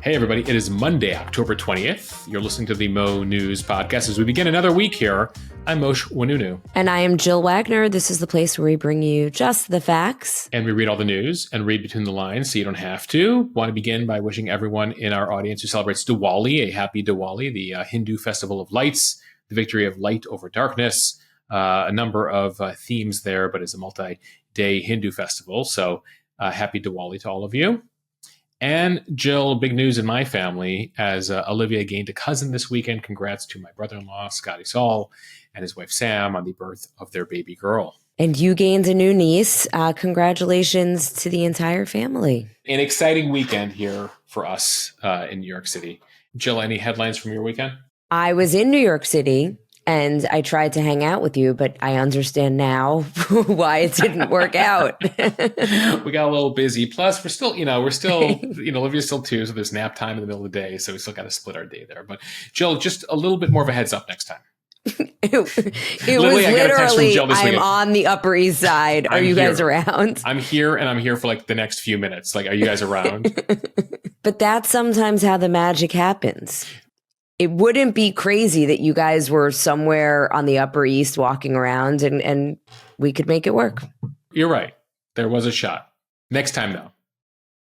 Hey everybody, it is Monday, October 20th. You're listening to the Mo News Podcast. As we begin another week here, I'm Moshe Wanunu. And I am Jill Wagner. This is the place where we bring you just the facts. And we read all the news and read between the lines so you don't have to. Want to begin by wishing everyone in our audience who celebrates Diwali a happy Diwali, the Hindu festival of lights, the victory of light over darkness, a number of themes there, but it's a multi-day Hindu festival. So happy Diwali to all of you. And Jill, big news in my family as Olivia gained a cousin this weekend. Congrats to my brother-in-law, Scotty Saul, and his wife, Sam, on the birth of their baby girl. And you gained a new niece. Congratulations to the entire family. An exciting weekend here for us in New York City. Jill, any headlines from your weekend? I was in New York City and I tried to hang out with you, but I understand now why it didn't work out. We got a little busy. Plus, we're still, Olivia's still 2, so there's nap time in the middle of the day. So we still got to split our day there. But Jill, just a little bit more of a heads up next time. It was literally, I'm on the Upper East Side. Are you guys around? I'm here, and I'm here for like the next few minutes. Like, are you guys around? But that's sometimes how the magic happens. It wouldn't be crazy that you guys were somewhere on the Upper East walking around and we could make it work. You're right. There was a shot. Next time, though.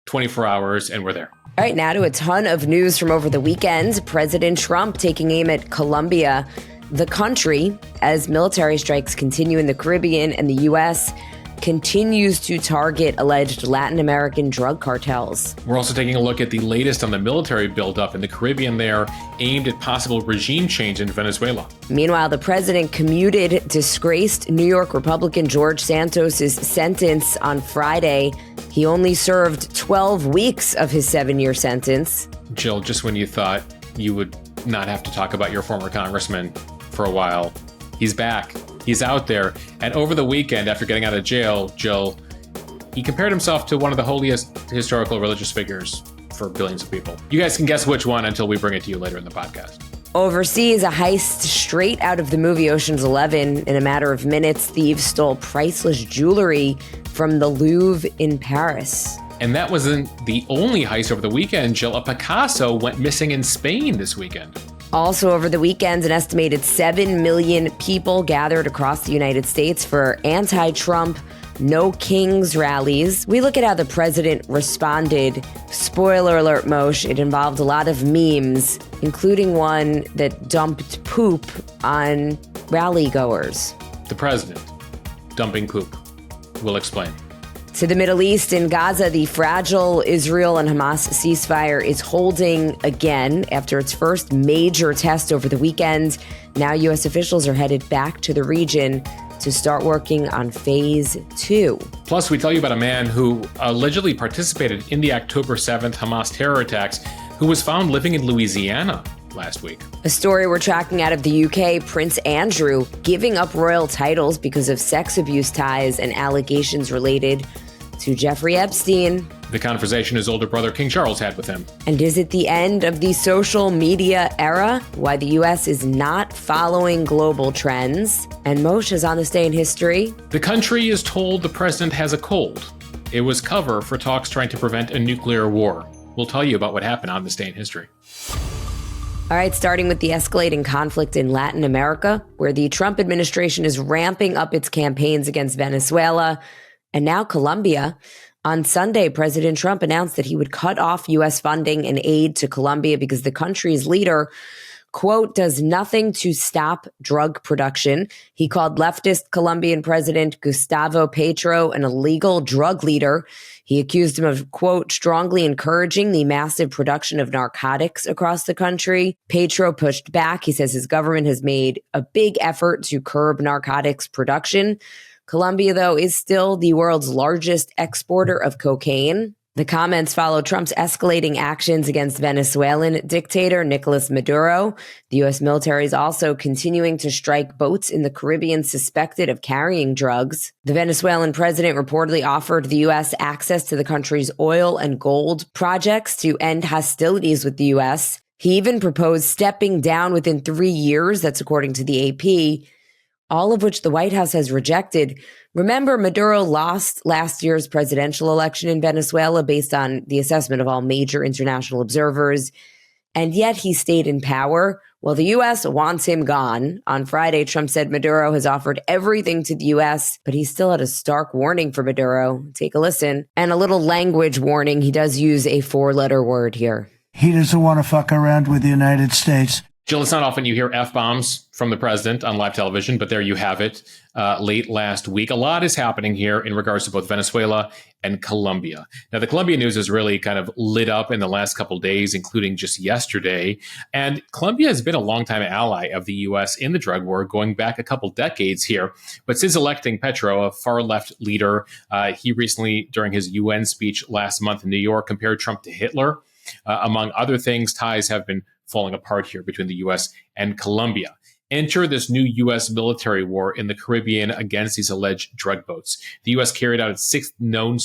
24 hours and we're there. All right, now to a ton of news from over the weekend. President Trump taking aim at Colombia, the country, as military strikes continue in the Caribbean, and the U.S. continues to target alleged Latin American drug cartels. We're also taking a look at the latest on the military buildup in the Caribbean there, aimed at possible regime change in Venezuela. Meanwhile, the president commuted disgraced New York Republican George Santos' sentence on Friday. He only served 12 weeks of his 7-year sentence. Jill, just when you thought you would not have to talk about your former congressman for a while, he's back. He's out there. And over the weekend, after getting out of jail, Jill, he compared himself to one of the holiest historical religious figures for billions of people. You guys can guess which one until we bring it to you later in the podcast. Overseas, a heist straight out of the movie Ocean's 11. In a matter of minutes, thieves stole priceless jewelry from the Louvre in Paris. And that wasn't the only heist over the weekend, Jill. A Picasso went missing in Spain this weekend. Also over the weekend, an estimated 7 million people gathered across the United States for anti-Trump No Kings rallies. We look at how the president responded. Spoiler alert, Moshe, it involved a lot of memes, including one that dumped poop on rally goers. The president dumping poop. We'll explain. To the Middle East, in Gaza, the fragile Israel and Hamas ceasefire is holding again after its first major test over the weekend. Now U.S. officials are headed back to the region to start working on phase 2. Plus, we tell you about a man who allegedly participated in the October 7th Hamas terror attacks, who was found living in Louisiana last week. A story we're tracking out of the UK, Prince Andrew giving up royal titles because of sex abuse ties and allegations related to Jeffrey Epstein. The conversation his older brother King Charles had with him. And is it the end of the social media era? Why the U.S. is not following global trends? And Moshe is on this day in history. The country is told the president has a cold. It was cover for talks trying to prevent a nuclear war. We'll tell you about what happened on this day in history. All right, starting with the escalating conflict in Latin America, where the Trump administration is ramping up its campaigns against Venezuela and now Colombia. On Sunday, President Trump announced that he would cut off U.S. funding and aid to Colombia because the country's leader, quote, does nothing to stop drug production. He called leftist Colombian President Gustavo Petro an illegal drug leader. He accused him of, quote, strongly encouraging the massive production of narcotics across the country. Petro pushed back. He says his government has made a big effort to curb narcotics production. Colombia, though, is still the world's largest exporter of cocaine. The comments follow Trump's escalating actions against Venezuelan dictator Nicolas Maduro. The U.S. military is also continuing to strike boats in the Caribbean suspected of carrying drugs. The Venezuelan president reportedly offered the U.S. access to the country's oil and gold projects to end hostilities with the U.S. He even proposed stepping down within 3 years, that's according to the AP. all of which the White House has rejected. Remember, Maduro lost last year's presidential election in Venezuela based on the assessment of all major international observers. And yet he stayed in power. Well, the U.S. wants him gone. On Friday, Trump said Maduro has offered everything to the U.S., but he still had a stark warning for Maduro. Take a listen. And a little language warning. He does use a 4-letter word here. He doesn't want to fuck around with the United States. Jill, it's not often you hear F-bombs from the president on live television, but there you have it. Late last week, a lot is happening here in regards to both Venezuela and Colombia. Now, the Colombia news has really kind of lit up in the last couple of days, including just yesterday. And Colombia has been a longtime ally of the U.S. in the drug war, going back a couple decades here. But since electing Petro, a far-left leader, he recently, during his UN speech last month in New York, compared Trump to Hitler. Among other things, ties have been falling apart here between the U.S. and Colombia. Enter this new U.S. military war in the Caribbean against these alleged drug boats. The U.S. carried out its 6th known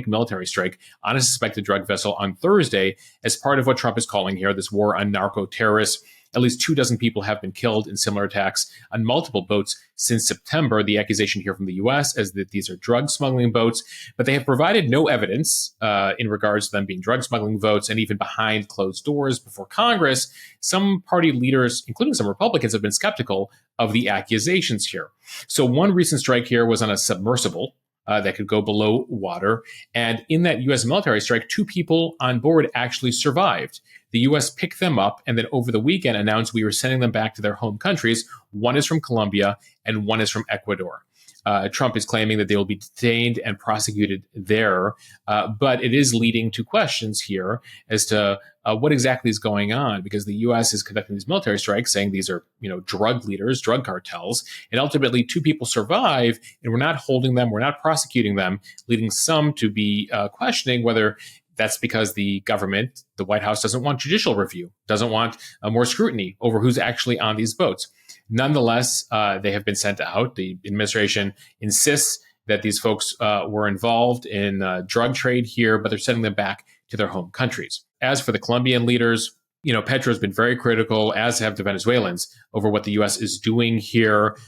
military strike, on a suspected drug vessel on Thursday as part of what Trump is calling here this war on narco-terrorists. At least 24 people have been killed in similar attacks on multiple boats since September. The accusation here from the U.S. is that these are drug smuggling boats, but they have provided no evidence in regards to them being drug smuggling boats. And even behind closed doors before Congress, some party leaders, including some Republicans, have been skeptical of the accusations here. So one recent strike here was on a submersible that could go below water. And in that U.S. military strike, 2 people on board actually survived. The U.S. picked them up and then over the weekend announced we were sending them back to their home countries. One is from Colombia and one is from Ecuador. Trump is claiming that they will be detained and prosecuted there, but it is leading to questions here as to what exactly is going on, because the U.S. is conducting these military strikes, saying these are, drug leaders, drug cartels, and ultimately 2 people survive, and we're not holding them, we're not prosecuting them, leading some to be questioning whether that's because the government, the White House, doesn't want judicial review, doesn't want more scrutiny over who's actually on these boats. Nonetheless, they have been sent out. The administration insists that these folks were involved in drug trade here, but they're sending them back to their home countries. As for the Colombian leaders, Petro has been very critical, as have the Venezuelans, over what the U.S. is doing here.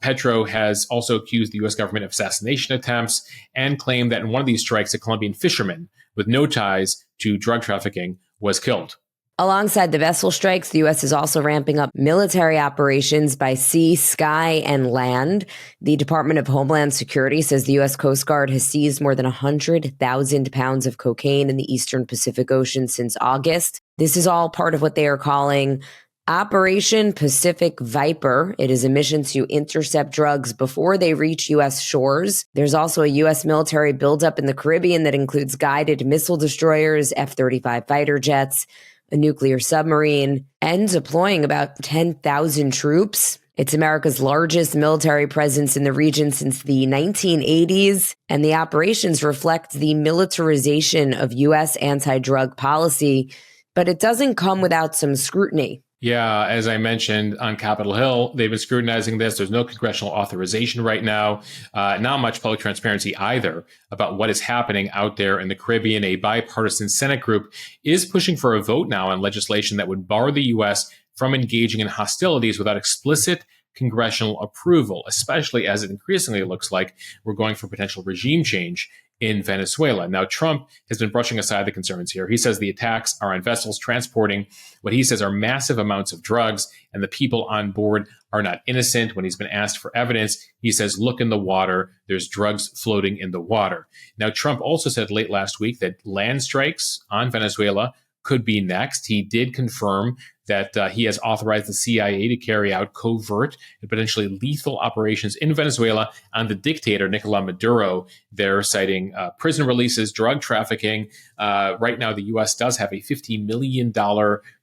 Petro has also accused the U.S. government of assassination attempts and claimed that in one of these strikes, a Colombian fisherman with no ties to drug trafficking was killed. Alongside the vessel strikes, the U.S. is also ramping up military operations by sea, sky, and land. The Department of Homeland Security says the U.S. Coast Guard has seized more than 100,000 pounds of cocaine in the Eastern Pacific Ocean since August. This is all part of what they are calling Operation Pacific Viper. It is a mission to intercept drugs before they reach U.S. shores. There's also a U.S. military buildup in the Caribbean that includes guided missile destroyers, F-35 fighter jets, a nuclear submarine, and deploying about 10,000 troops. It's America's largest military presence in the region since the 1980s, and the operations reflect the militarization of U.S. anti-drug policy, but it doesn't come without some scrutiny. Yeah, as I mentioned on Capitol Hill, they've been scrutinizing this. There's no congressional authorization right now, not much public transparency either about what is happening out there in the Caribbean. A bipartisan Senate group is pushing for a vote now on legislation that would bar the U.S. from engaging in hostilities without explicit congressional approval, especially as it increasingly looks like we're going for potential regime change in Venezuela. Now, Trump has been brushing aside the concerns here. He says the attacks are on vessels transporting what he says are massive amounts of drugs, and the people on board are not innocent. When he's been asked for evidence, he says, look in the water. There's drugs floating in the water. Now, Trump also said late last week that land strikes on Venezuela could be next. He did confirm that he has authorized the CIA to carry out covert and potentially lethal operations in Venezuela on the dictator, Nicolas Maduro. They're citing prison releases, drug trafficking. Right now, the U.S. does have a $50 million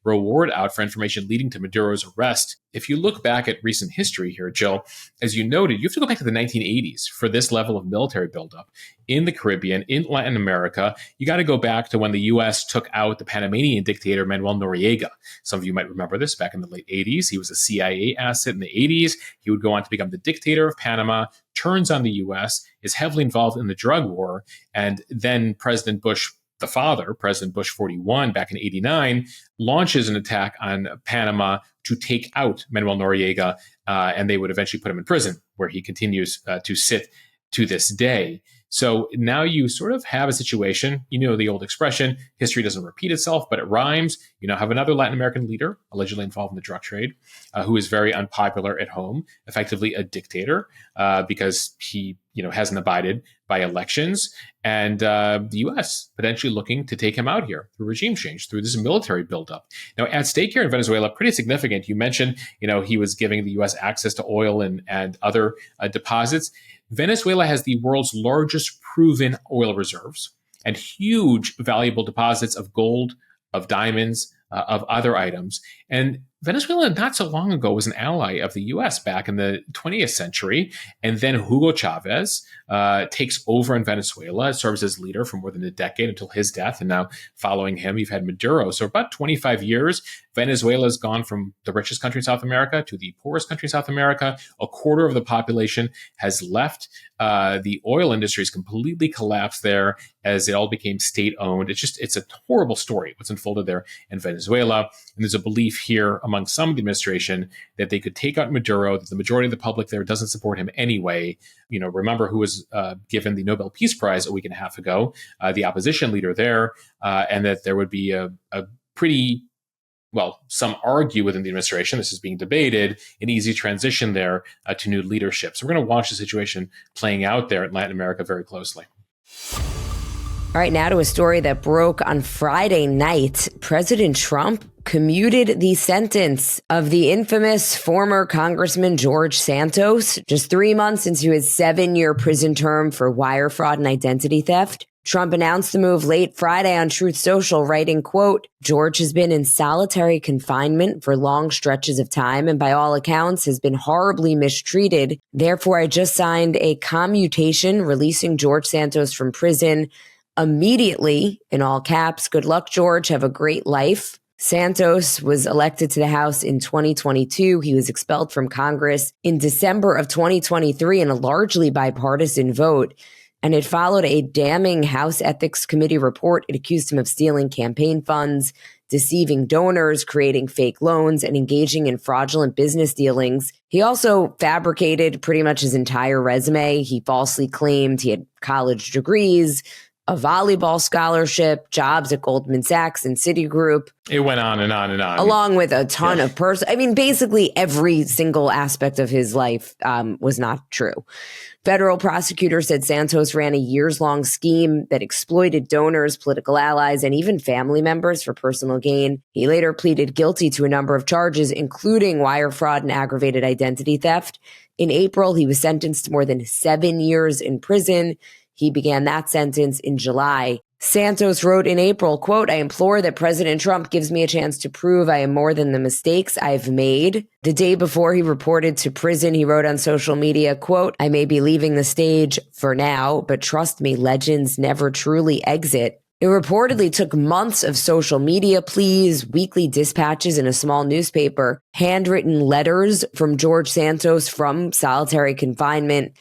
reward out for information leading to Maduro's arrest. If you look back at recent history here, Jill, as you noted, you have to go back to the 1980s for this level of military buildup in the Caribbean, in Latin America. You got to go back to when the U.S. took out the Panamanian dictator, Manuel Noriega. Some of you might remember this back in the late 80s. He was a CIA asset in the 80s. He would go on to become the dictator of Panama, turns on the U.S., is heavily involved in the drug war, and then President Bush the father, President Bush 41, back in 89, launches an attack on Panama to take out Manuel Noriega, and they would eventually put him in prison, where he continues to sit to this day. So now you sort of have a situation, the old expression, history doesn't repeat itself, but it rhymes. You now have another Latin American leader allegedly involved in the drug trade, who is very unpopular at home, effectively a dictator, because he, hasn't abided by elections, and the U.S. potentially looking to take him out here through regime change, through this military buildup. Now, at stake here in Venezuela, pretty significant. You mentioned, he was giving the U.S. access to oil and other deposits. Venezuela has the world's largest proven oil reserves and huge valuable deposits of gold, of diamonds, of other items. And Venezuela, not so long ago, was an ally of the U.S. back in the 20th century. And then Hugo Chavez takes over in Venezuela, serves as leader for more than a decade until his death. And now following him, you've had Maduro. So about 25 years, Venezuela has gone from the richest country in South America to the poorest country in South America. A quarter of the population has left. The oil industry has completely collapsed there as it all became state-owned. It's a horrible story what's unfolded there in Venezuela. And there's a belief here among some of the administration that they could take out Maduro, that the majority of the public there doesn't support him anyway. Remember who was given the Nobel Peace Prize a week and a half ago, the opposition leader there, and that there would be a pretty, well, some argue within the administration, this is being debated, an easy transition there to new leadership. So we're going to watch the situation playing out there in Latin America very closely. All right, now to a story that broke on Friday night. President Trump commuted the sentence of the infamous former Congressman George Santos just 3 months into his 7-year prison term for wire fraud and identity theft. Trump announced the move late Friday on Truth Social, writing, quote, "George has been in solitary confinement for long stretches of time and by all accounts has been horribly mistreated. Therefore, I just signed a commutation releasing George Santos from prison immediately," in all caps. "Good luck, George. Have a great life." Santos was elected to the House in 2022. He was expelled from Congress in December of 2023 in a largely bipartisan vote. And it followed a damning House Ethics Committee report. It accused him of stealing campaign funds, deceiving donors, creating fake loans, and engaging in fraudulent business dealings. He also fabricated pretty much his entire resume. He falsely claimed he had college degrees, a volleyball scholarship, jobs at Goldman Sachs and Citigroup. It went on and on and on. Along with a ton of basically every single aspect of his life was not true. Federal prosecutors said Santos ran a years-long scheme that exploited donors, political allies, and even family members for personal gain. He later pleaded guilty to a number of charges, including wire fraud and aggravated identity theft. In April, he was sentenced to more than 7 years in prison. He began that sentence in July. Santos wrote in April, quote, "I implore that President Trump gives me a chance to prove I am more than the mistakes I've made." The day before he reported to prison, he wrote on social media, quote, "I may be leaving the stage for now, but trust me, legends never truly exit." It reportedly took months of social media pleas, weekly dispatches in a small newspaper, handwritten letters from George Santos from solitary confinement,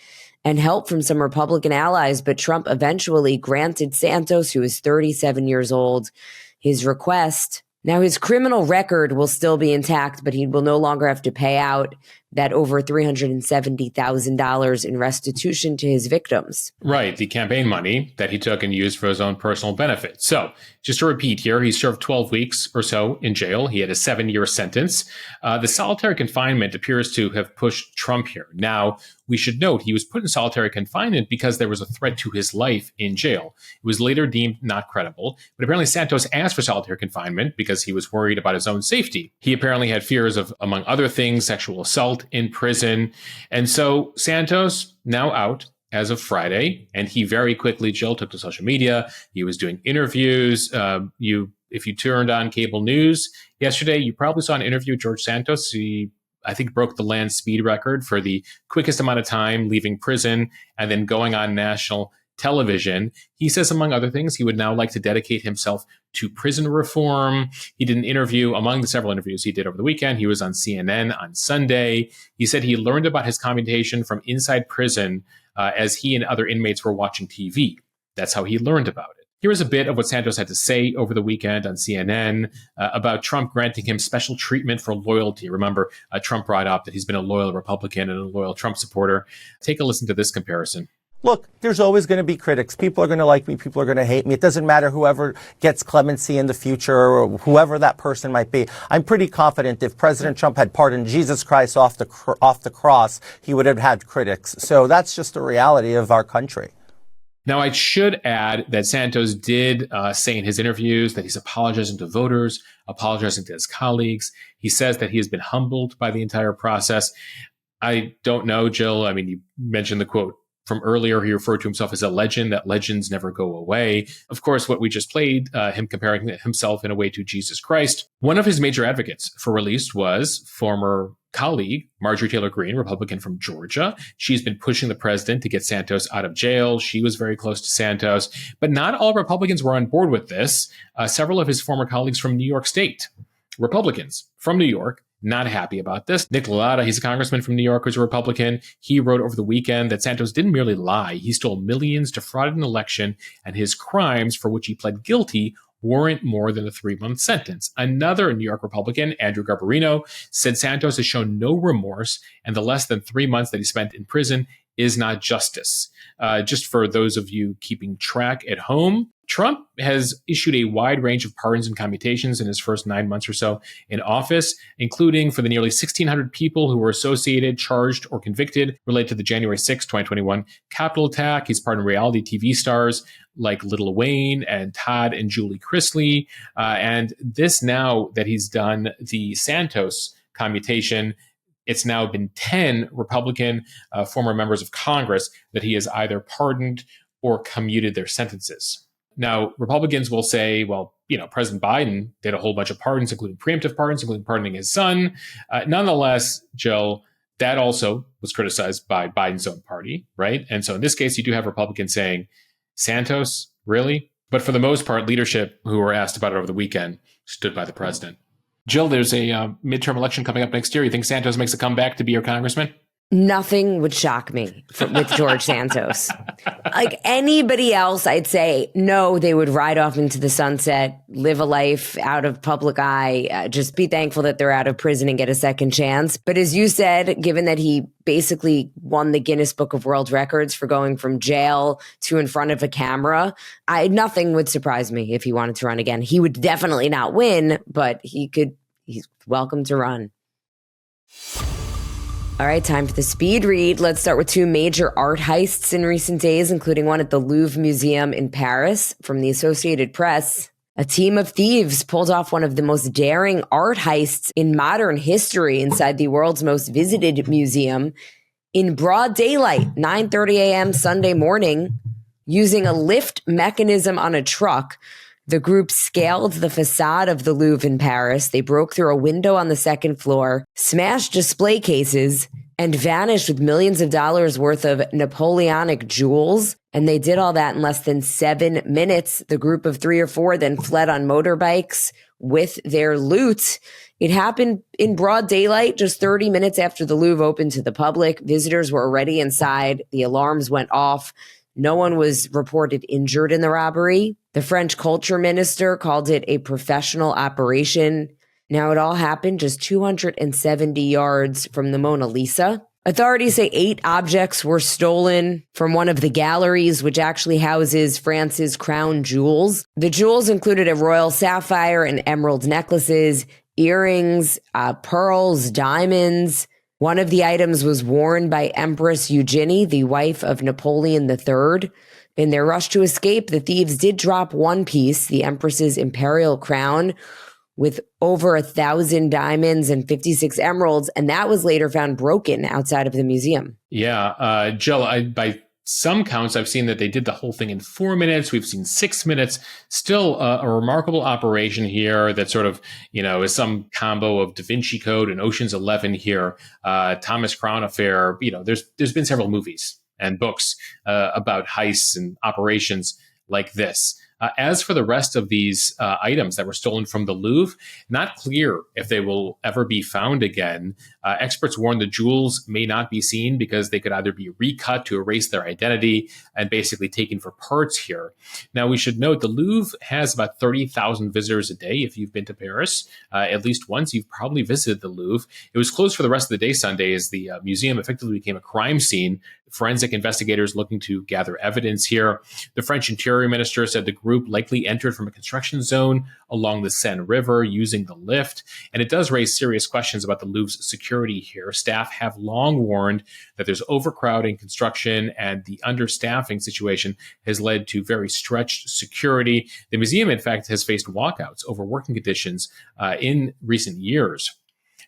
and help from some Republican allies, but Trump eventually granted Santos, who is 37 years old, his request. Now, his criminal record will still be intact, but he will no longer have to pay out that over $370,000 in restitution to his victims. Right, the campaign money that he took and used for his own personal benefit. So, just to repeat here, he served 12 weeks or so in jail. He had a 7-year sentence. The solitary confinement appears to have pushed Trump here. Now, we should note he was put in solitary confinement because there was a threat to his life in jail. It was later deemed not credible, but apparently Santos asked for solitary confinement because he was worried about his own safety. He apparently had fears of, among other things, sexual assault in prison. And so Santos, now out as of Friday, and he very quickly, Jill, took to social media. He was doing interviews. If you turned on cable news yesterday, you probably saw an interview with George Santos. He, I think, broke the land speed record for the quickest amount of time leaving prison and then going on national television. He says, among other things, he would now like to dedicate himself to prison reform. He did an interview among the several interviews he did over the weekend. He was on CNN on Sunday. He said he learned about his commutation from inside prison as he and other inmates were watching TV. That's how he learned about it. Here is a bit of what Santos had to say over the weekend on CNN about Trump granting him special treatment for loyalty. Remember, Trump brought up that he's been a loyal Republican and a loyal Trump supporter. Take a listen to this comparison. Look, there's always going to be critics. People are going to like me. People are going to hate me. It doesn't matter whoever gets clemency in the future or whoever that person might be. I'm pretty confident if President Trump had pardoned Jesus Christ off the cross, he would have had critics. So that's just the reality of our country. Now, I should add that Santos did say in his interviews that he's apologizing to voters, apologizing to his colleagues. He says that he has been humbled by the entire process. I don't know, Jill. I mean, you mentioned the quote from earlier. He referred to himself as a legend, that legends never go away. Of course, what we just played, him comparing himself in a way to Jesus Christ. One of his major advocates for release was former colleague Marjorie Taylor Greene, Republican from Georgia. She's been pushing the president to get Santos out of jail. She was very close to Santos, but not all Republicans were on board with this. Several of his former colleagues from New York State, Republicans from New York, not happy about this. Nick Lallata, he's a congressman from New York who's a Republican. He wrote over the weekend that Santos didn't merely lie. He stole millions, defrauded an election, and his crimes for which he pled guilty warrant more than a 3-month sentence. Another New York Republican, Andrew Garbarino, said Santos has shown no remorse, and the less than 3 months that he spent in prison is not justice. Just for those of you keeping track at home, Trump has issued a wide range of pardons and commutations in his first 9 months or so in office, including for the nearly 1,600 people who were associated, charged, or convicted related to the January 6, 2021 Capitol attack. He's pardoned reality TV stars like Lil Wayne and Todd and Julie Chrisley. And this now that he's done the Santos commutation, it's now been 10 Republican former members of Congress that he has either pardoned or commuted their sentences. Now, Republicans will say, well, President Biden did a whole bunch of pardons, including preemptive pardons, including pardoning his son. Nonetheless, Jill, that also was criticized by Biden's own party, right? And so in this case, you do have Republicans saying, Santos, really? But for the most part, leadership who were asked about it over the weekend stood by the president. Jill, there's a midterm election coming up next year. You think Santos makes a comeback to be your congressman? Nothing would shock me with George Santos. Like anybody else, I'd say, no, they would ride off into the sunset, live a life out of public eye, just be thankful that they're out of prison and get a second chance. But as you said, given that he basically won the Guinness Book of World Records for going from jail to in front of a camera, nothing would surprise me if he wanted to run again. He would definitely not win, but he's welcome to run. All right, time for the speed read. Let's start with 2 major art heists in recent days, including one at the Louvre Museum in Paris. From the Associated Press, a team of thieves pulled off one of the most daring art heists in modern history inside the world's most visited museum in broad daylight, 9:30 a.m. Sunday morning, using a lift mechanism on a truck. The group scaled the facade of the Louvre in Paris. They broke through a window on the second floor, smashed display cases, and vanished with millions of dollars worth of Napoleonic jewels. And they did all that in less than 7 minutes. The group of 3 or 4 then fled on motorbikes with their loot. It happened in broad daylight, just 30 minutes after the Louvre opened to the public. Visitors were already inside. The alarms went off. No one was reported injured in the robbery. The French culture minister called it a professional operation. Now, it all happened just 270 yards from the Mona Lisa. Authorities say 8 objects were stolen from one of the galleries, which actually houses France's crown jewels. The jewels included a royal sapphire and emerald necklaces, earrings, pearls, diamonds. One of the items was worn by Empress Eugenie, the wife of Napoleon III. In their rush to escape, the thieves did drop one piece, the Empress's imperial crown, with over 1,000 diamonds and 56 emeralds, and that was later found broken outside of the museum. Yeah, Jill, by some counts, I've seen that they did the whole thing in 4 minutes. We've seen 6 minutes. Still a remarkable operation here that sort of, is some combo of Da Vinci Code and Ocean's 11 here. Thomas Crown Affair. There's been several movies and books about heists and operations like this. As for the rest of these items that were stolen from the Louvre, not clear if they will ever be found again. Experts warn the jewels may not be seen because they could either be recut to erase their identity and basically taken for parts here. Now, we should note the Louvre has about 30,000 visitors a day. If you've been to Paris at least once, you've probably visited the Louvre. It was closed for the rest of the day Sunday as the museum effectively became a crime scene. Forensic investigators looking to gather evidence here. The French Interior Minister said the group likely entered from a construction zone along the Seine River using the lift. And it does raise serious questions about the Louvre's security here. Staff have long warned that there's overcrowding construction, and the understaffing situation has led to very stretched security. The museum, in fact, has faced walkouts over working conditions in recent years.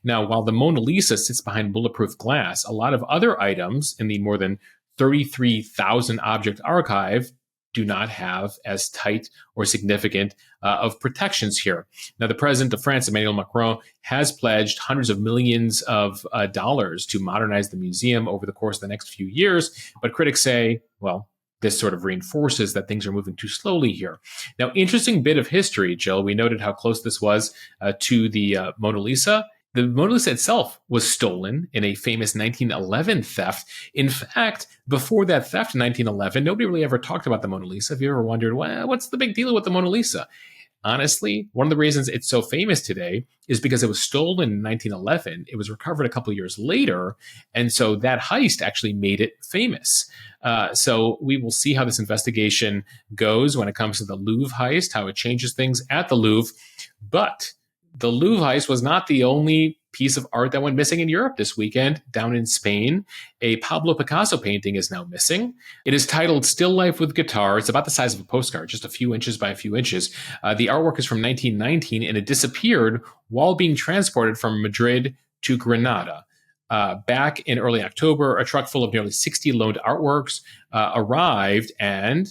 Now, while the Mona Lisa sits behind bulletproof glass, a lot of other items in the more than 33,000 object archive do not have as tight or significant of protections here. Now, the president of France, Emmanuel Macron, has pledged hundreds of millions of dollars to modernize the museum over the course of the next few years. But critics say, well, this sort of reinforces that things are moving too slowly here. Now, interesting bit of history, Jill. We noted how close this was to the Mona Lisa. The Mona Lisa itself was stolen in a famous 1911 theft. In fact, before that theft in 1911, nobody really ever talked about the Mona Lisa. If you ever wondered, well, what's the big deal with the Mona Lisa? Honestly, one of the reasons it's so famous today is because it was stolen in 1911. It was recovered a couple of years later. And so that heist actually made it famous. So we will see how this investigation goes when it comes to the Louvre heist, how it changes things at the Louvre. But the Louvre heist was not the only piece of art that went missing in Europe this weekend. Down in Spain, a Pablo Picasso painting is now missing. It is titled Still Life with Guitar. It's about the size of a postcard, just a few inches by a few inches. The artwork is from 1919, and it disappeared while being transported from Madrid to Granada. Back in early October, a truck full of nearly 60 loaned artworks arrived, and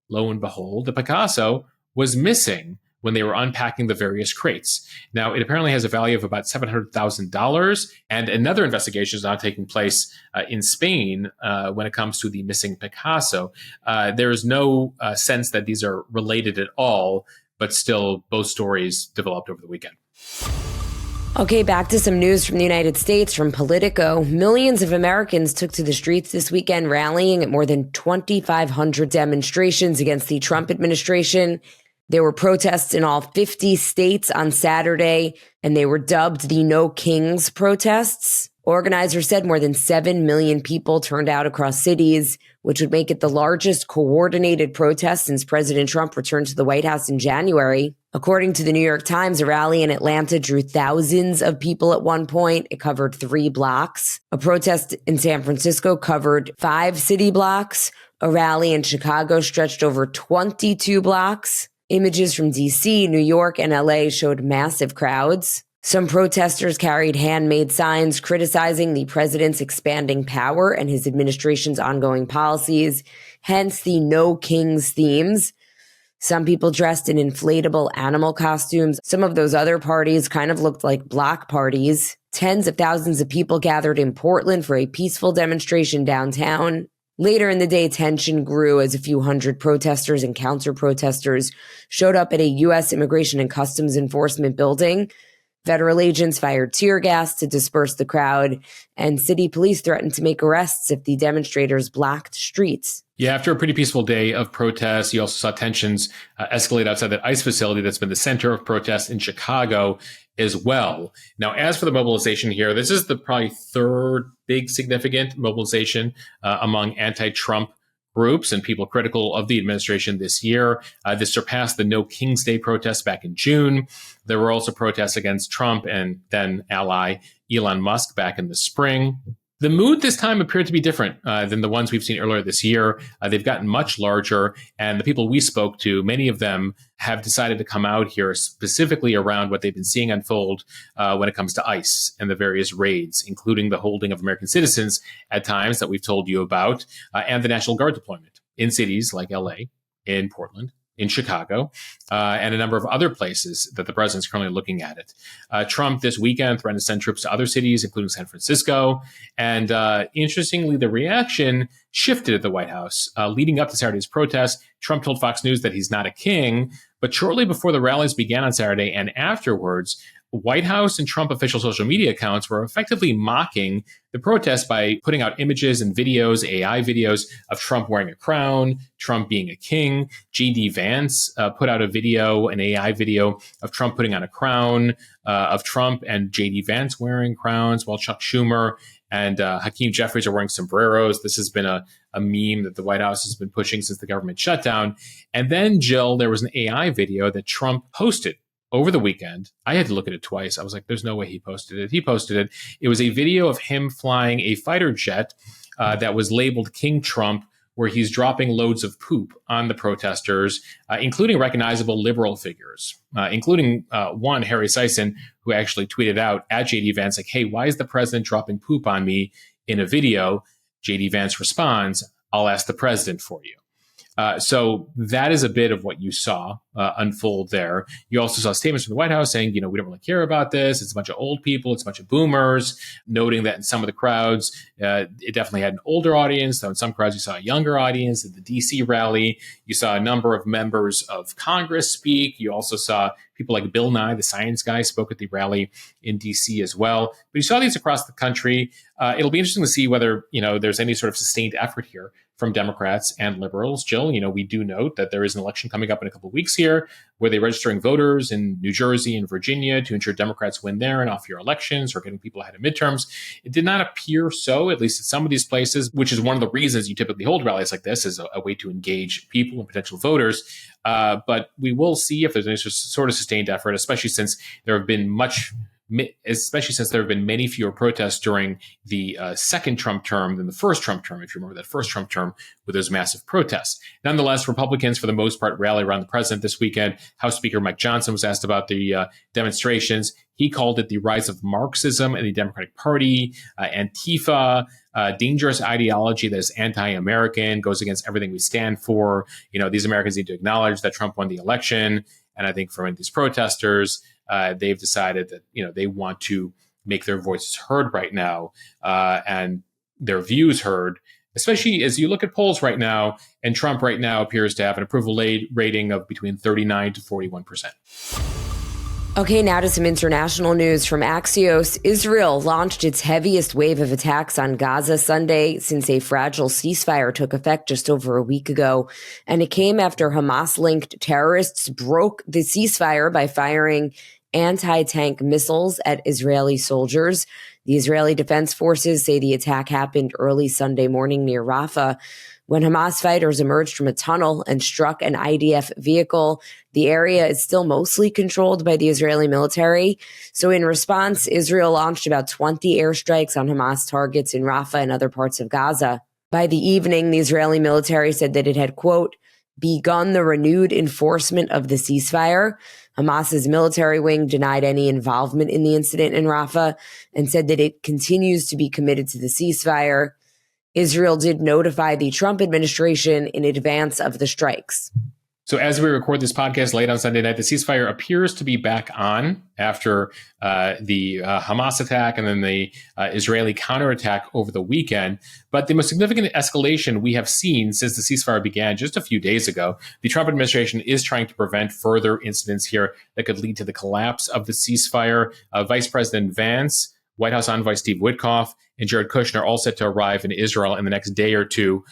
lo and behold, the Picasso was missing when they were unpacking the various crates. Now, it apparently has a value of about $700,000, and another investigation is now taking place in Spain when it comes to the missing Picasso. There is no sense that these are related at all, but still, both stories developed over the weekend. Okay, back to some news from the United States from Politico. Millions of Americans took to the streets this weekend, rallying at more than 2,500 demonstrations against the Trump administration. There were protests in all 50 states on Saturday, and they were dubbed the No Kings protests. Organizers said more than 7 million people turned out across cities, which would make it the largest coordinated protest since President Trump returned to the White House in January. According to the New York Times, a rally in Atlanta drew thousands of people at one point. It covered 3 blocks. A protest in San Francisco covered 5 city blocks. A rally in Chicago stretched over 22 blocks. Images from D.C., New York, and L.A. showed massive crowds. Some protesters carried handmade signs criticizing the president's expanding power and his administration's ongoing policies, hence the No Kings themes. Some people dressed in inflatable animal costumes. Some of those other parties kind of looked like block parties. Tens of thousands of people gathered in Portland for a peaceful demonstration downtown. Later in the day, tension grew as a few hundred protesters and counter-protesters showed up at a U.S. Immigration and Customs Enforcement building. Federal agents fired tear gas to disperse the crowd, and city police threatened to make arrests if the demonstrators blocked streets. Yeah, after a pretty peaceful day of protests, you also saw tensions escalate outside that ICE facility that's been the center of protests in Chicago as well. Now, as for the mobilization here, this is the probably third big significant mobilization among anti-Trump groups and people critical of the administration this year. This surpassed the No Kings Day protests back in June. There were also protests against Trump and then ally Elon Musk back in the spring. The mood this time appeared to be different than the ones we've seen earlier this year. They've gotten much larger, and the people we spoke to, many of them have decided to come out here specifically around what they've been seeing unfold when it comes to ICE and the various raids, including the holding of American citizens at times that we've told you about, and the National Guard deployment in cities like LA, in Portland, in Chicago, and a number of other places that the president's currently looking at it. Trump this weekend threatened to send troops to other cities, including San Francisco. And interestingly, the reaction shifted at the White House. Leading up to Saturday's protest, Trump told Fox News that he's not a king. But shortly before the rallies began on Saturday and afterwards, White House and Trump official social media accounts were effectively mocking the protest by putting out images and videos, AI videos of Trump wearing a crown, Trump being a king. J.D. Vance put out a video, an AI video of Trump putting on a crown, of Trump and J.D. Vance wearing crowns, while Chuck Schumer and Hakeem Jeffries are wearing sombreros. This has been a meme that the White House has been pushing since the government shutdown. And then, Jill, there was an AI video that Trump posted over the weekend. I had to look at it twice. I was like, there's no way he posted it. He posted it. It was a video of him flying a fighter jet that was labeled King Trump, where he's dropping loads of poop on the protesters, including recognizable liberal figures, including one, Harry Sison, who actually tweeted out at J.D. Vance, like, hey, why is the president dropping poop on me in a video? J.D. Vance responds, I'll ask the president for you. So that is a bit of what you saw unfold there. You also saw statements from the White House saying, we don't really care about this. It's a bunch of old people. It's a bunch of boomers, noting that in some of the crowds, it definitely had an older audience, though in some crowds you saw a younger audience. At the D.C. rally, you saw a number of members of Congress speak. You also saw people like Bill Nye, the science guy, spoke at the rally in D.C. as well. But you saw these across the country. It'll be interesting to see whether, there's any sort of sustained effort here from Democrats and liberals. Jill, we do note that there is an election coming up in a couple of weeks here where they're registering voters in New Jersey and Virginia to ensure Democrats win there and off-year elections or getting people ahead of midterms. It did not appear so, at least at some of these places, which is one of the reasons you typically hold rallies like this, as a way to engage people and potential voters. But we will see if there's any sort of sustained effort, especially since there have been many fewer protests during the second Trump term than the first Trump term, if you remember that first Trump term with those massive protests. Nonetheless, Republicans, for the most part, rally around the president this weekend. House Speaker Mike Johnson was asked about the demonstrations. He called it the rise of Marxism in the Democratic Party, Antifa, dangerous ideology that is anti-American, goes against everything we stand for. These Americans need to acknowledge that Trump won the election. And I think for these protesters, they've decided that, they want to make their voices heard right now and their views heard, especially as you look at polls right now. And Trump right now appears to have an approval rating of between 39 to 41%. Okay, now to some international news from Axios. Israel launched its heaviest wave of attacks on Gaza Sunday since a fragile ceasefire took effect just over a week ago. And it came after Hamas-linked terrorists broke the ceasefire by firing anti-tank missiles at Israeli soldiers. The Israeli Defense Forces say the attack happened early Sunday morning near Rafah, when Hamas fighters emerged from a tunnel and struck an IDF vehicle. The area is still mostly controlled by the Israeli military. So in response, Israel launched about 20 airstrikes on Hamas targets in Rafah and other parts of Gaza. By the evening, the Israeli military said that it had, quote, begun the renewed enforcement of the ceasefire. Hamas's military wing denied any involvement in the incident in Rafah and said that it continues to be committed to the ceasefire. Israel did notify the Trump administration in advance of the strikes. So as we record this podcast late on Sunday night, the ceasefire appears to be back on after the Hamas attack and then the Israeli counterattack over the weekend. But the most significant escalation we have seen since the ceasefire began just a few days ago, the Trump administration is trying to prevent further incidents here that could lead to the collapse of the ceasefire. Vice President Vance, White House envoy Steve Witkoff, and Jared Kushner all set to arrive in Israel in the next day or two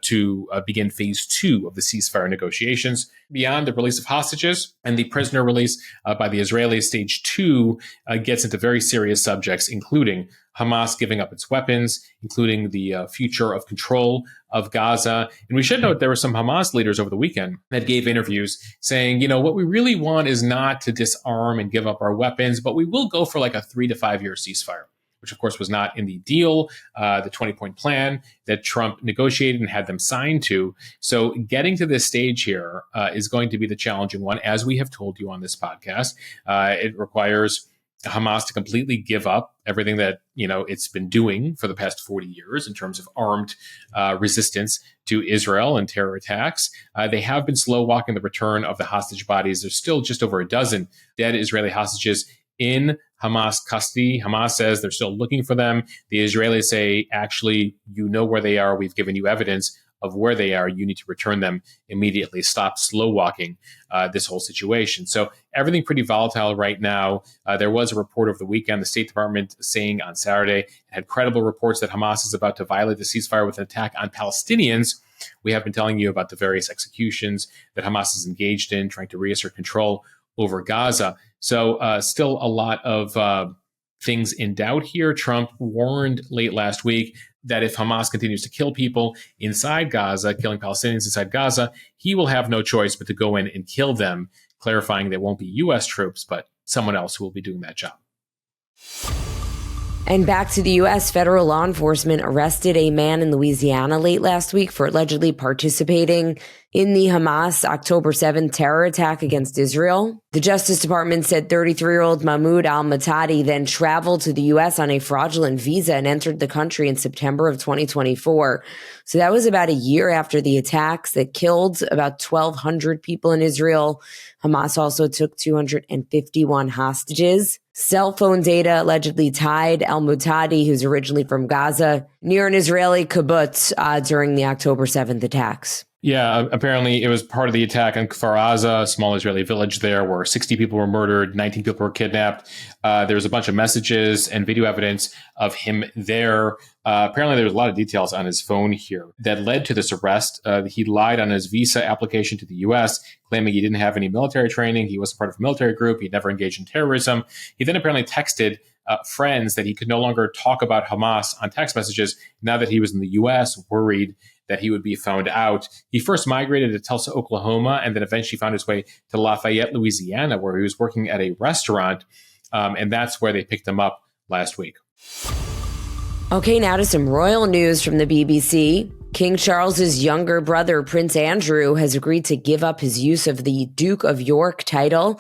to begin phase 2 of the ceasefire negotiations. Beyond the release of hostages and the prisoner release by the Israelis, stage 2 gets into very serious subjects, including Hamas giving up its weapons, including the future of control of Gaza. And we should note there were some Hamas leaders over the weekend that gave interviews saying, what we really want is not to disarm and give up our weapons, but we will go for like a 3 to 5 year ceasefire, which of course was not in the deal, the 20-point plan that Trump negotiated and had them sign to. So getting to this stage here is going to be the challenging one, as we have told you on this podcast. It requires Hamas to completely give up everything that, it's been doing for the past 40 years in terms of armed resistance to Israel and terror attacks. They have been slow walking the return of the hostage bodies. There's still just over a dozen dead Israeli hostages in Hamas custody. Hamas says they're still looking for them. The Israelis say, actually, you know where they are. We've given you evidence of where they are. You need to return them immediately. Stop slow walking this whole situation. So everything pretty volatile right now. There was a report over the weekend, the State Department saying on Saturday, had credible reports that Hamas is about to violate the ceasefire with an attack on Palestinians. We have been telling you about the various executions that Hamas is engaged in, trying to reassert control over Gaza. So still a lot of things in doubt here. Trump warned late last week that if Hamas continues to kill people inside Gaza, killing Palestinians inside Gaza, he will have no choice but to go in and kill them, clarifying that it won't be U.S. troops, but someone else who will be doing that job. And back to the U.S., federal law enforcement arrested a man in Louisiana late last week for allegedly participating in the Hamas October 7th terror attack against Israel. The Justice Department said 33-year-old Mahmoud al-Matadi then traveled to the U.S. on a fraudulent visa and entered the country in September of 2024. So that was about a year after the attacks that killed about 1,200 people in Israel. Hamas also took 251 hostages. Cell phone data allegedly tied al-Mutadi, who's originally from Gaza, near an Israeli kibbutz during the October 7th attacks. Yeah, apparently it was part of the attack on Kfar Aza, a small Israeli village there where 60 people were murdered, 19 people were kidnapped. There was a bunch of messages and video evidence of him there. Apparently there was a lot of details on his phone here that led to this arrest. He lied on his visa application to the U.S., claiming he didn't have any military training. He wasn't part of a military group. He'd never engaged in terrorism. He then apparently texted friends that he could no longer talk about Hamas on text messages now that he was in the U.S., worried that he would be found out. He first migrated to Tulsa, Oklahoma, and then eventually found his way to Lafayette, Louisiana, where he was working at a restaurant. And that's where they picked him up last week. Okay, now to some royal news from the BBC. King Charles's younger brother, Prince Andrew, has agreed to give up his use of the Duke of York title,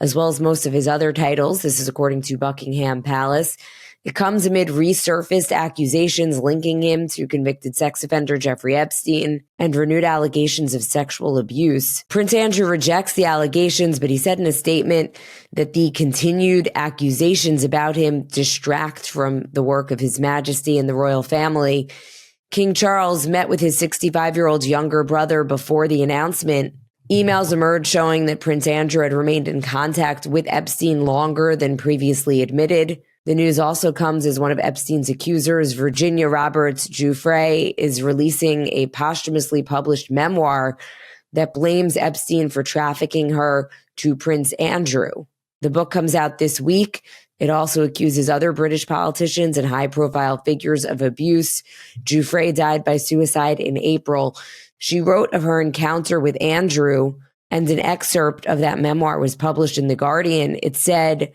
as well as most of his other titles. This is according to Buckingham Palace. It comes amid resurfaced accusations linking him to convicted sex offender Jeffrey Epstein and renewed allegations of sexual abuse. Prince Andrew rejects the allegations, but he said in a statement that the continued accusations about him distract from the work of His Majesty and the royal family. King Charles met with his 65-year-old younger brother before the announcement. Emails emerged showing that Prince Andrew had remained in contact with Epstein longer than previously admitted. The news also comes as one of Epstein's accusers, Virginia Roberts Giuffre, is releasing a posthumously published memoir that blames Epstein for trafficking her to Prince Andrew. The book comes out this week. It also accuses other British politicians and high-profile figures of abuse. Giuffre died by suicide in April. She wrote of her encounter with Andrew, and an excerpt of that memoir was published in The Guardian. It said,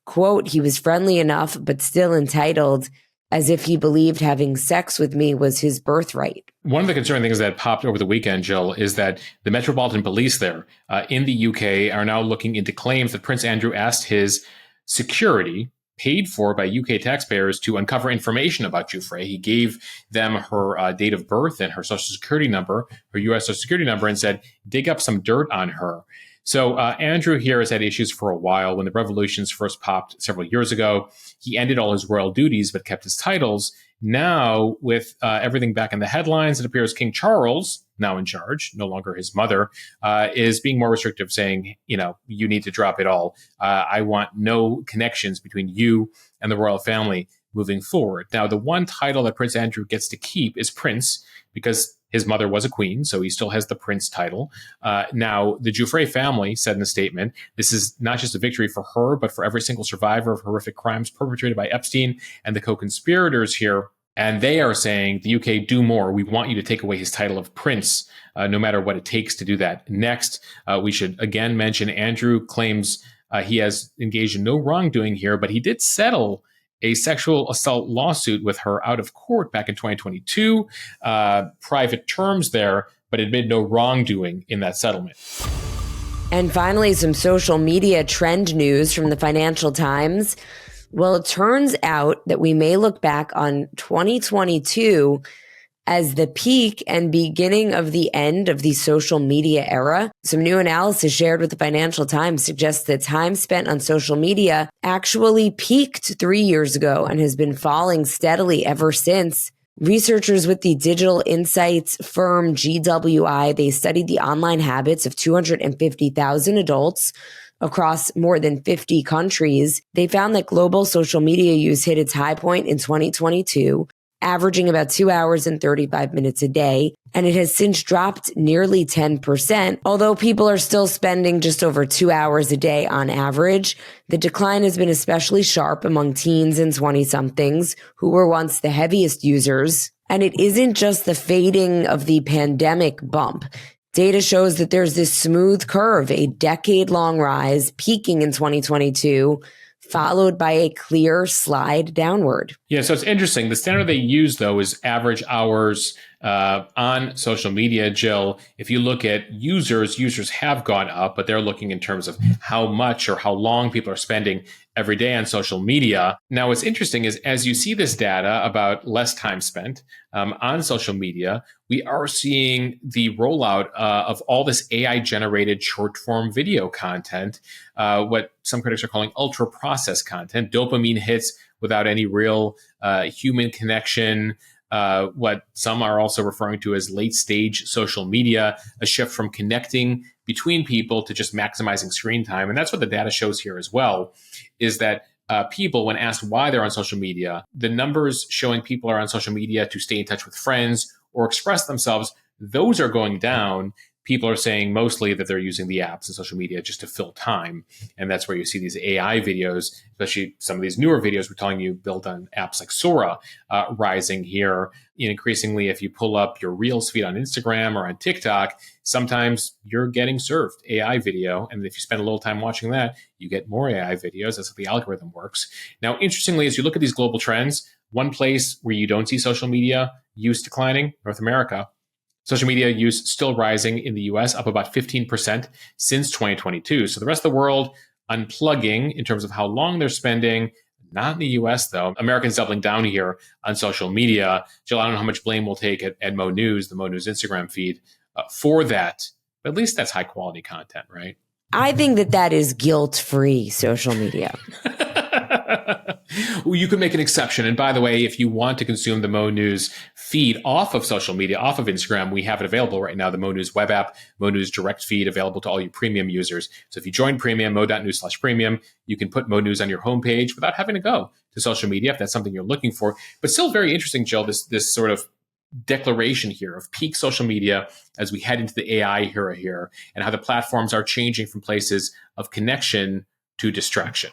quote, "He was friendly enough, but still entitled, as if he believed having sex with me was his birthright." One of the concerning things that popped over the weekend, Jill, is that the Metropolitan Police there in the UK are now looking into claims that Prince Andrew asked his security, paid for by UK taxpayers, to uncover information about Giuffre. He gave them her date of birth and her social security number, her US social security number, and said, dig up some dirt on her. So Andrew here has had issues for a while. When the revolutions first popped several years ago, he ended all his royal duties but kept his titles. Now, with everything back in the headlines, it appears King Charles, now in charge, no longer his mother, is being more restrictive, saying, you need to drop it all. I want no connections between you and the royal family moving forward. Now, the one title that Prince Andrew gets to keep is Prince, because his mother was a queen, so he still has the prince title. Now, the Giuffre family said in a statement, this is not just a victory for her, but for every single survivor of horrific crimes perpetrated by Epstein and the co-conspirators here. And they are saying, the UK, do more. We want you to take away his title of prince, no matter what it takes to do that. Next, we should again mention Andrew claims he has engaged in no wrongdoing here, but he did settle a sexual assault lawsuit with her out of court back in 2022. Private terms there, but admitted no wrongdoing in that settlement. And finally, some social media trend news from the Financial Times. Well, it turns out that we may look back on 2022 as the peak and beginning of the end of the social media era. Some new analysis shared with the Financial Times suggests that time spent on social media actually peaked 3 years ago and has been falling steadily ever since. Researchers with the digital insights firm GWI, they studied the online habits of 250,000 adults across more than 50 countries. They found that global social media use hit its high point in 2022, averaging about 2 hours and 35 minutes a day, and it has since dropped nearly 10%. Although people are still spending just over 2 hours a day on average, the decline has been especially sharp among teens and 20-somethings who were once the heaviest users. And it isn't just the fading of the pandemic bump. Data shows that there's this smooth curve, a decade-long rise, peaking in 2022, followed by a clear slide downward. Yeah, so it's interesting. The standard they use, though, is average hours on social media. Jill, if you look at users have gone up, but they're looking in terms of how much or how long people are spending every day on social media. Now, what's interesting is as you see this data about less time spent on social media, we are seeing the rollout of all this AI-generated short-form video content, what some critics are calling ultra-processed content, dopamine hits without any real human connection, what some are also referring to as late-stage social media, a shift from connecting between people to just maximizing screen time. And that's what the data shows here as well, is that people, when asked why they're on social media, the numbers showing people are on social media to stay in touch with friends or express themselves, those are going down. People are saying mostly that they're using the apps and social media just to fill time. And that's where you see these AI videos, especially some of these newer videos we're telling you built on apps like Sora, rising here. And increasingly, if you pull up your Reels feed on Instagram or on TikTok, sometimes you're getting served AI video. And if you spend a little time watching that, you get more AI videos. That's how the algorithm works. Now, interestingly, as you look at these global trends, one place where you don't see social media use declining, North America. Social media use still rising in the US, up about 15% since 2022. So the rest of the world unplugging in terms of how long they're spending. Not in the US, though. Americans doubling down here on social media. Jill, I don't know how much blame we'll take at Mo News, the Mo News Instagram feed, for that. But at least that's high quality content, right? I think that is guilt-free social media. Well, you could make an exception. And by the way, if you want to consume the Mo News feed off of social media, off of Instagram, we have it available right now, the Mo News web app, Mo News direct feed, available to all you premium users. So if you join premium, mo.news/premium, you can put Mo News on your homepage without having to go to social media if that's something you're looking for. But still very interesting, Jill, this sort of declaration here of peak social media as we head into the AI era here, and how the platforms are changing from places of connection to distraction.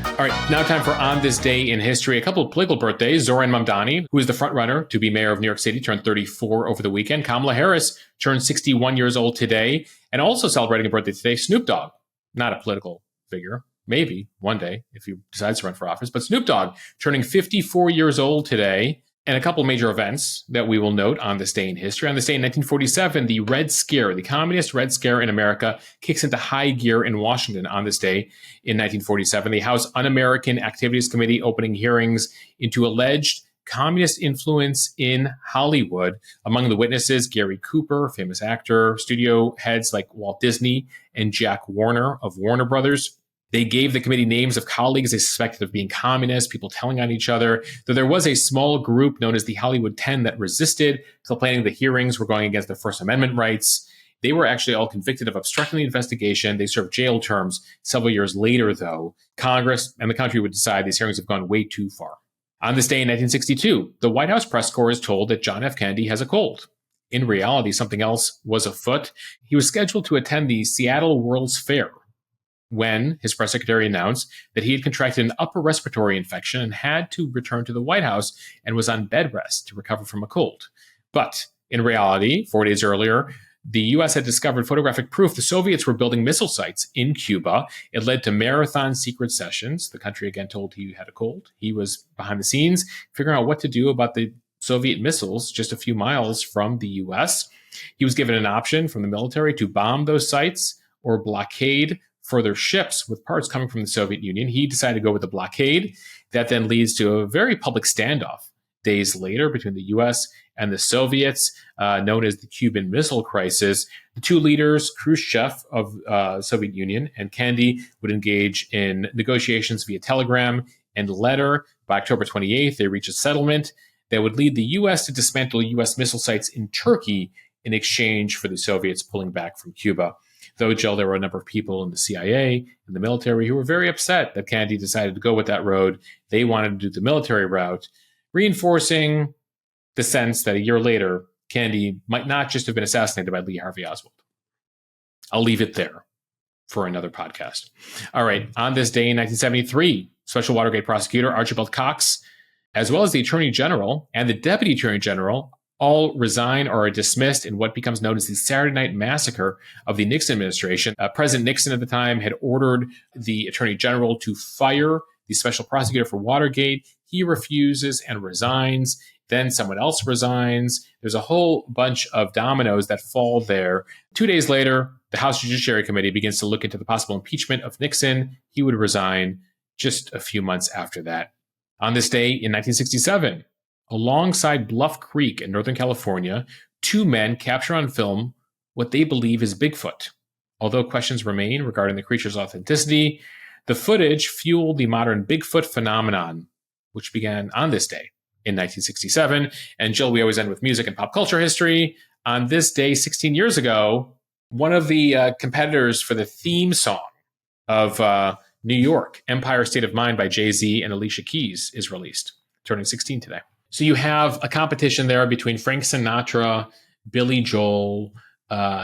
All right, now time for On This Day in History. A couple of political birthdays. Zohran Mamdani, who is the frontrunner to be mayor of New York City, turned 34 over the weekend. Kamala Harris turned 61 years old today. And also celebrating a birthday today, Snoop Dogg. Not a political figure. Maybe one day if he decides to run for office. But Snoop Dogg turning 54 years old today. And a couple major events that we will note on this day in history. On this day in 1947, the Red Scare, the communist Red Scare in America, kicks into high gear in Washington on this day in 1947. The House Un-American Activities Committee opening hearings into alleged communist influence in Hollywood. Among the witnesses, Gary Cooper, famous actor, studio heads like Walt Disney and Jack Warner of Warner Brothers. They gave the committee names of colleagues they suspected of being communists, people telling on each other. Though there was a small group known as the Hollywood 10 that resisted, complaining the hearings were going against their First Amendment rights. They were actually all convicted of obstructing the investigation. They served jail terms. Several years later, though, Congress and the country would decide these hearings have gone way too far. On this day in 1962, the White House press corps is told that John F. Kennedy has a cold. In reality, something else was afoot. He was scheduled to attend the Seattle World's Fair when his press secretary announced that he had contracted an upper respiratory infection and had to return to the White House and was on bed rest to recover from a cold. But in reality, 4 days earlier, the U.S. had discovered photographic proof the Soviets were building missile sites in Cuba. It led to marathon secret sessions. The country again told he had a cold. He was behind the scenes figuring out what to do about the Soviet missiles just a few miles from the U.S. He was given an option from the military to bomb those sites or blockade further ships with parts coming from the Soviet Union. He decided to go with the blockade. That then leads to a very public standoff days later between the U.S. and the Soviets, known as the Cuban Missile Crisis. The two leaders, Khrushchev of Soviet Union and Kennedy, would engage in negotiations via telegram and letter. By October 28th, they reached a settlement that would lead the U.S. to dismantle U.S. missile sites in Turkey in exchange for the Soviets pulling back from Cuba. Though, Jill, there were a number of people in the CIA and the military who were very upset that Kennedy decided to go with that road. They wanted to do the military route, reinforcing the sense that a year later, Kennedy might not just have been assassinated by Lee Harvey Oswald. I'll leave it there for another podcast. All right, on this day in 1973, Special Watergate prosecutor Archibald Cox, as well as the Attorney General and the Deputy Attorney General, all resign or are dismissed in what becomes known as the Saturday Night Massacre of the Nixon administration. President Nixon at the time had ordered the Attorney General to fire the special prosecutor for Watergate. He refuses and resigns. Then someone else resigns. There's a whole bunch of dominoes that fall there. 2 days later, the House Judiciary Committee begins to look into the possible impeachment of Nixon. He would resign just a few months after that. On this day in 1967, alongside Bluff Creek in Northern California, two men capture on film what they believe is Bigfoot. Although questions remain regarding the creature's authenticity, the footage fueled the modern Bigfoot phenomenon, which began on this day in 1967. And Jill, we always end with music and pop culture history. On this day, 16 years ago, one of the competitors for the theme song of New York, Empire State of Mind by Jay-Z and Alicia Keys, is released, turning 16 today. So you have a competition there between Frank Sinatra, Billy Joel,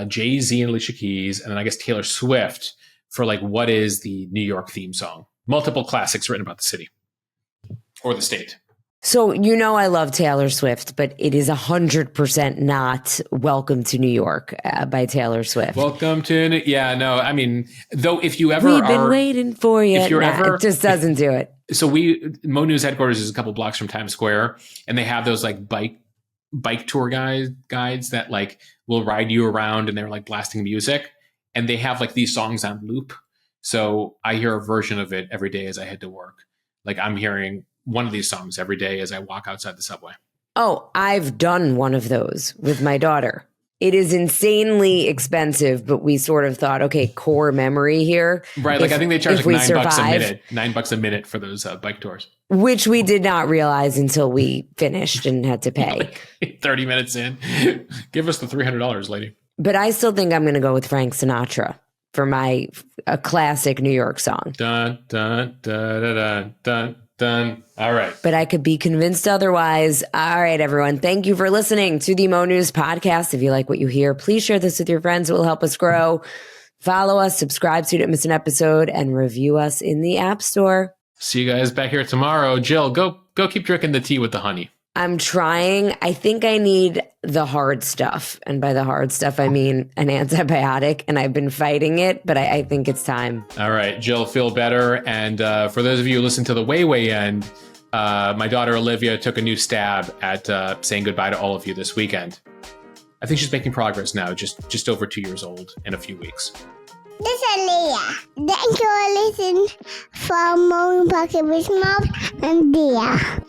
Jay-Z and Alicia Keys, and then I guess Taylor Swift for like what is the New York theme song. Multiple classics written about the city or the state. So, I love Taylor Swift, but it is 100% not Welcome to New York by Taylor Swift. Welcome to, I mean, though if you ever We've been waiting for you. If you're ever, it just doesn't do it. So Mo News headquarters is a couple blocks from Times Square, and they have those like bike tour guides that like will ride you around, and they're like blasting music, and they have like these songs on loop. So I hear a version of it every day as I head to work. Like I'm hearing one of these songs every day as I walk outside the subway. Oh, I've done one of those with my daughter. It is insanely expensive, but we sort of thought, okay, core memory here. Right. Like I think they charge like $9 a minute, $9 a minute for those bike tours. Which we did not realize until we finished and had to pay. 30 minutes in. Give us the $300, lady. But I still think I'm going to go with Frank Sinatra for a classic New York song. Dun, dun, dun, dun, dun, dun. Done. All right. But I could be convinced otherwise. All right, everyone. Thank you for listening to the Mo News podcast. If you like what you hear, please share this with your friends. It will help us grow. Follow us, subscribe so you don't miss an episode, and review us in the App Store. See you guys back here tomorrow. Jill, go keep drinking the tea with the honey. I'm trying. I think I need the hard stuff. And by the hard stuff, I mean an antibiotic. And I've been fighting it, but I think it's time. All right, Jill, feel better. And for those of you who listen to the way end, my daughter Olivia took a new stab at saying goodbye to all of you this weekend. I think she's making progress now, just over 2 years old in a few weeks. This is Leah. Thank you for listening from Morning Pocket with Mom and Dia.